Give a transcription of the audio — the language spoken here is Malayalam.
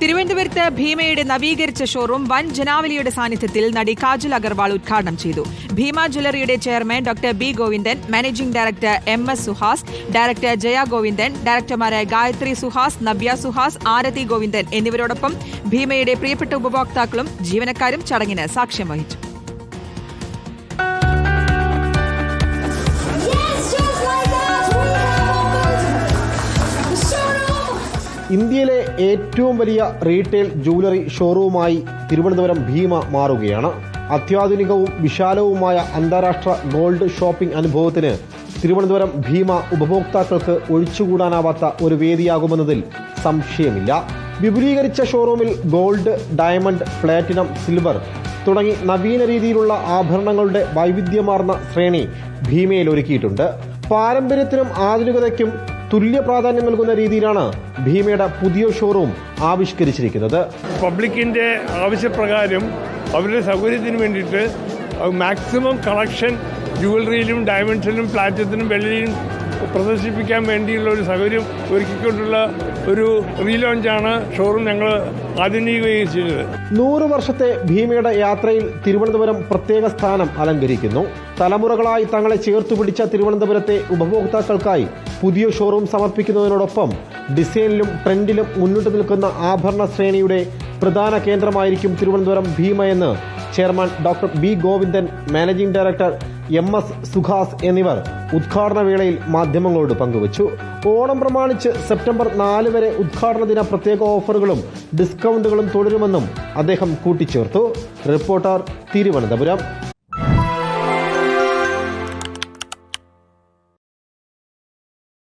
തിരുവനന്തപുരത്ത് ഭീമയുടെ നവീകരിച്ച ഷോറൂം വൻ ജനാവലിയുടെ സാന്നിധ്യത്തിൽ നടി കാജൽ അഗർവാൾ ഉദ്ഘാടനം ചെയ്തു. ഭീമ ജ്വല്ലറിയുടെ chairman doctor B Govindan, managing director MS Suhas, director Jaya Govindan, ഡയറക്ടർമാരായ ഗായത്രി സുഹാസ്, നവ്യ സുഹാസ്, ആരതി ഗോവിന്ദൻ എന്നിവരോടൊപ്പം ഭീമയുടെ പ്രിയപ്പെട്ട ഉപഭോക്താക്കളും ജീവനക്കാരും ചടങ്ങിന് സാക്ഷ്യം വഹിച്ചു. ഇന്ത്യയിലെ ഏറ്റവും വലിയ റീറ്റെയിൽ ജൂവലറി ഷോറൂമായി തിരുവനന്തപുരം ഭീമ മാറുകയാണ്. അത്യാധുനികവും വിശാലവുമായ അന്താരാഷ്ട്ര ഗോൾഡ് ഷോപ്പിംഗ് അനുഭവത്തിന് തിരുവനന്തപുരം ഭീമ ഉപഭോക്താക്കൾക്ക് ഒഴിച്ചുകൂടാനാവാത്ത ഒരു വേദിയാകുമെന്നതിൽ സംശയമില്ല. വിപുലീകരിച്ച ഷോറൂമിൽ ഗോൾഡ്, ഡയമണ്ട്, പ്ലാറ്റിനം, സിൽവർ തുടങ്ങി നവീന രീതിയിലുള്ള ആഭരണങ്ങളുടെ വൈവിധ്യമാർന്ന ശ്രേണി ഭീമയിൽ ഒരുക്കിയിട്ടുണ്ട്. പാരമ്പര്യത്തിനും ആധുനികതയ്ക്കും തുല്യ പ്രാധാന്യം നൽകുന്ന രീതിയിലാണ് ഭീമയുടെ പുതിയ ഷോറൂം ആവിഷ്കരിച്ചിരിക്കുന്നത്. പബ്ലിക്കിന്റെ ആവശ്യപ്രകാരം അവരുടെ സൗകര്യത്തിന് വേണ്ടിയിട്ട് മാക്സിമം കളക്ഷൻ ജുവലറിയിലും ഡയമണ്ട്സിലും പ്ലാറ്റിനത്തിലും വെള്ളിയിലും പ്രദർശിപ്പിക്കാൻ വേണ്ടിയുള്ള ഒരു സൗകര്യം ഒരുക്കിക്കൊണ്ടുള്ള ഒരു റീലോഞ്ചാണ് ഷോറൂം ഞങ്ങൾ ആധുനികീകരിച്ചത്. 100 വർഷത്തെ ഭീമയുടെ യാത്രയിൽ തിരുവനന്തപുരം പ്രത്യേക സ്ഥാനം അലങ്കരിക്കുന്നു. തലമുറകളായി തങ്ങളെ ചേർത്തു പിടിച്ച തിരുവനന്തപുരത്തെ ഉപഭോക്താക്കൾക്കായി പുതിയ ഷോറൂം സമർപ്പിക്കുന്നതിനോടൊപ്പം ഡിസൈനിലും ട്രെൻഡിലും മുന്നിട്ട് നിൽക്കുന്ന ആഭരണ ശ്രേണിയുടെ പ്രധാന കേന്ദ്രമായിരിക്കും തിരുവനന്തപുരം ഭീമയെന്ന് chairman doctor B Govindan, managing director MS Suhas എന്നിവർ ഉദ്ഘാടന വേളയിൽ മാധ്യമങ്ങളോട് പങ്കുവച്ചു. ഓണം പ്രമാണിച്ച് സെപ്റ്റംബർ 4 വരെ ഉദ്ഘാടന ദിന പ്രത്യേക ഓഫറുകളും ഡിസ്കൗണ്ടുകളും തുടരുമെന്നും അദ്ദേഹം കൂട്ടിച്ചേർത്തു. റിപ്പോർട്ടർ, തിരുവനന്തപുരം.